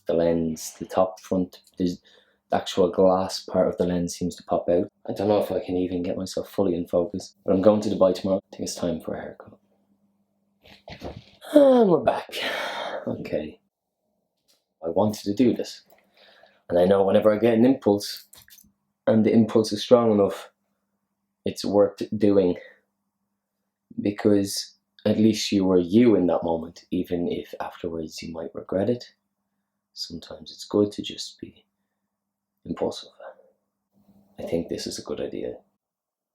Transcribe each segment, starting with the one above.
the lens, the top front, the actual glass part of the lens seems to pop out. I don't know if I can even get myself fully in focus, but I'm going to Dubai tomorrow. I think it's time for a haircut. And we're back. Okay. I wanted to do this. And I know whenever I get an impulse, and the impulse is strong enough, it's worth doing. Because at least you were you in that moment, even if afterwards you might regret it. Sometimes it's good to just be impulsive. I think this is a good idea,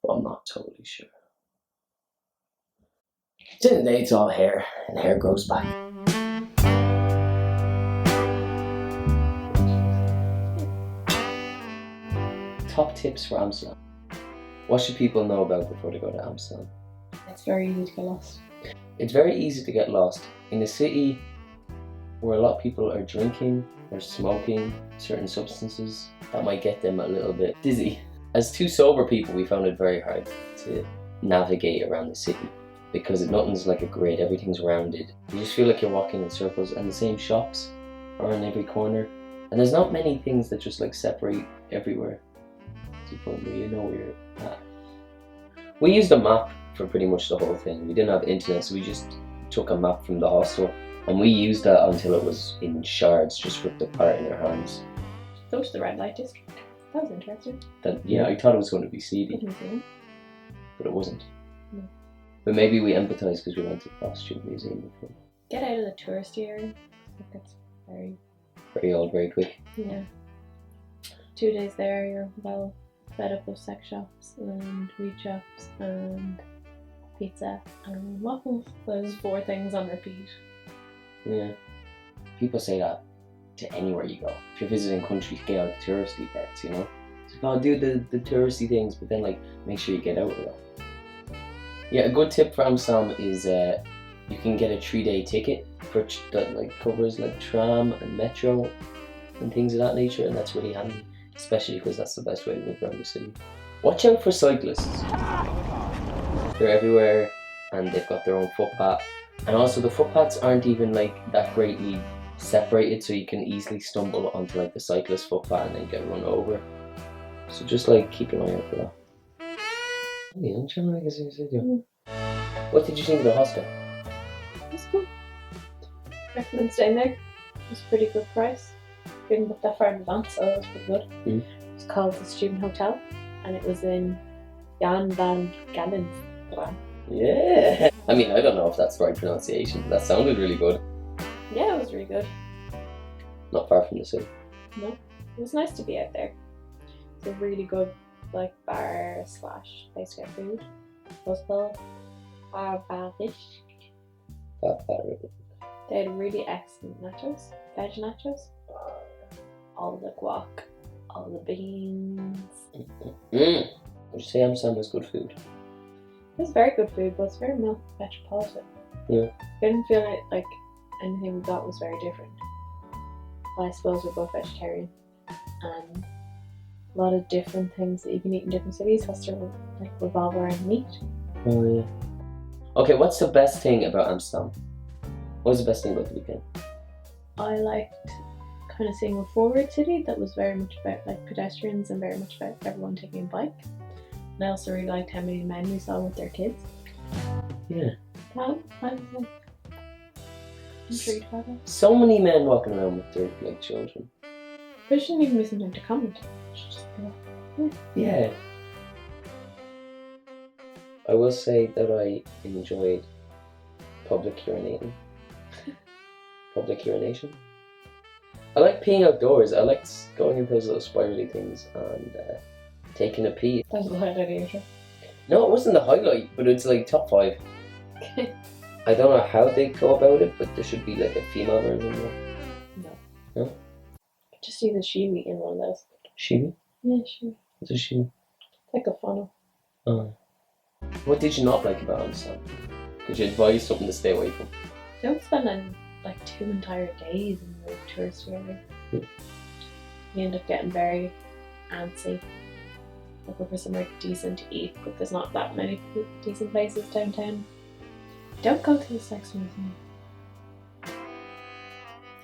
but I'm not totally sure. Today it's all hair, and hair grows back. Top tips for Amsterdam. What should people know about before they go to Amsterdam? It's very easy to get lost. It's very easy to get lost. In a city where a lot of people are drinking or smoking certain substances that might get them a little bit dizzy. As two sober people, we found it very hard to navigate around the city because nothing's like a grid, everything's rounded. You just feel like you're walking in circles, and the same shops are on every corner. And there's not many things that just like separate everywhere to the point where you know where you're at. We used a map for pretty much the whole thing. We didn't have internet, so we just took a map from the hostel and we used that until it was in shards, just ripped apart in our hands. Go to the red light district. That was interesting. Yeah, I thought it was going to be seedy, but it wasn't. No. But maybe we empathised because we went to the costume museum before. Get out of the touristy area. That's very old, very quick. Yeah. 2 days there, you're well fed up with sex shops and weed shops and pizza and waffles. Those 4 things on repeat. Yeah. People say that to anywhere you go. If you're visiting countries, get out the touristy parts, you know? It's like, oh, do the touristy things, but then like make sure you get out of it. Yeah, a good tip for Amsterdam is you can get a 3-day ticket that like covers like tram and metro and things of that nature, and that's really handy, especially because that's the best way to move around the city. Watch out for cyclists. They're everywhere and they've got their own footpath, and also the footpaths aren't even like that greatly separated, so you can easily stumble onto like the cyclist footpath and then get run over. So just like keep an eye out for that. What did you think of the hostel? It's cool. Recommend staying there. It was a pretty good price. Didn't book that far in advance, so it was pretty good. Mm. It's called the Student Hotel, and it was in Jan van Galen's. Yeah. I mean, I don't know if that's the right pronunciation, but that sounded really good. Yeah, it was really good. Not far from the city. No, it was nice to be out there. It's a really good like bar / place to get food. Hospital, fish. They had really excellent nachos, veg nachos. All the guac, all the beans. Would you say Amsterdam has good food? It was very good food, but it's very metropolitan. Yeah. I didn't feel like anything we got was very different. Well, I suppose we're both vegetarian, and a lot of different things that you can eat in different cities has to like revolve around meat. Oh yeah. Okay, what's the best thing about Amsterdam? What was the best thing about the weekend? I liked kind of seeing a forward city that was very much about like pedestrians and very much about everyone taking a bike. And I also really liked how many men we saw with their kids. Yeah. I'm intrigued by that. So many men walking around with their like children. But it shouldn't even be something to comment. It should just be like, Yeah. I will say that I enjoyed public urinating. Public urination. I like peeing outdoors. I liked going into those little spirally things and taking a pee. That was the highlight of your trip. No, it wasn't the highlight, but it's like top 5. Okay. I don't know how they go about it, but there should be like a female version of it. No. No? Just see the shiwi in one of those. Shiwi? Yeah, shiwi. What's a shiwi? It's like a funnel. Oh. What did you not like about Amsterdam? Could you advise something to stay away from? Don't spend like 2 entire days in the tourist area. Yeah. You end up getting very antsy, looking for somewhere decent to eat, but there's not that many decent places downtown. Don't go to the sex museum.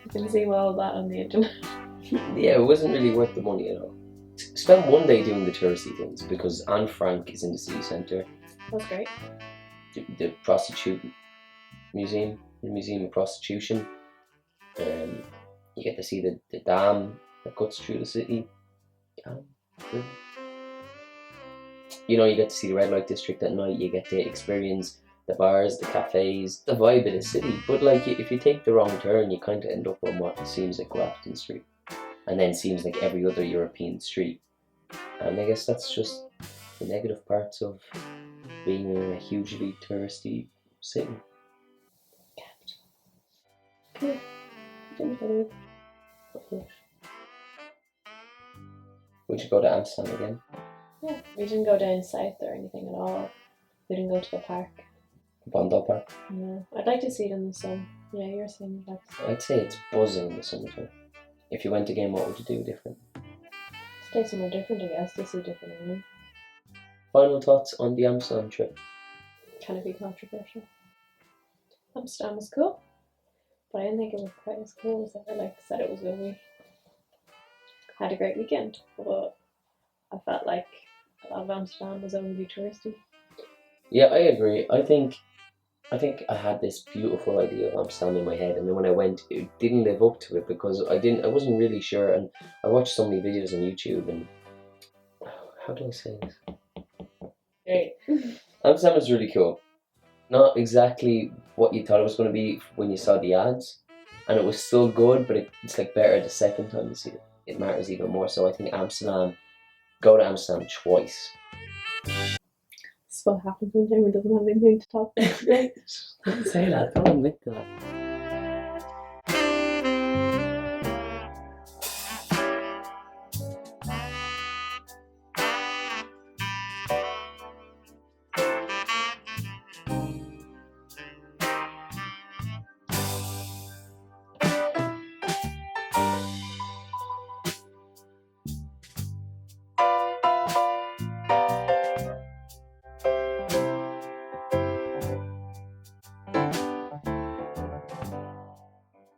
You can see all of that on the internet. Yeah, it wasn't really worth the money at all. Spend one day doing the touristy things because Anne Frank is in the city centre. That's great. The prostitute museum, the museum of prostitution. You get to see the dam that cuts through the city. You know, you get to see the red light district at night. You get to experience the bars, the cafes, the vibe of the city. But like, if you take the wrong turn, you kind of end up on what seems like Grafton Street, and then seems like every other European street. And I guess that's just the negative parts of being a hugely touristy city. Cool. Didn't get it. Would you go to Amsterdam again? Yeah, we didn't go down south or anything at all. We didn't go to the park. Bondo Park? No, I'd like to see it in the sun. Yeah, you're saying you'd like to see it. I'd say it's buzzing in the summertime. If you went again, what would you do different? Stay somewhere different, I guess, to see different animals. Final thoughts on the Amsterdam trip? Can it be controversial? Amsterdam was cool, but I didn't think it was quite as cool as I said it was going to be. Had a great weekend, but I felt like a lot of Amsterdam was overly touristy. Yeah, I agree. I think I had this beautiful idea of Amsterdam in my head, and then when I went, it didn't live up to it because I wasn't really sure, and I watched so many videos on YouTube, and how do I say this? Great. Amsterdam is really cool. Not exactly what you thought it was going to be when you saw the ads, and it was still good, but it's like better the second time you see it. It matters even more. So I think Amsterdam, go to Amsterdam twice. This is what happens when Jayme doesn't have anything to talk about. Don't say that. Don't admit that.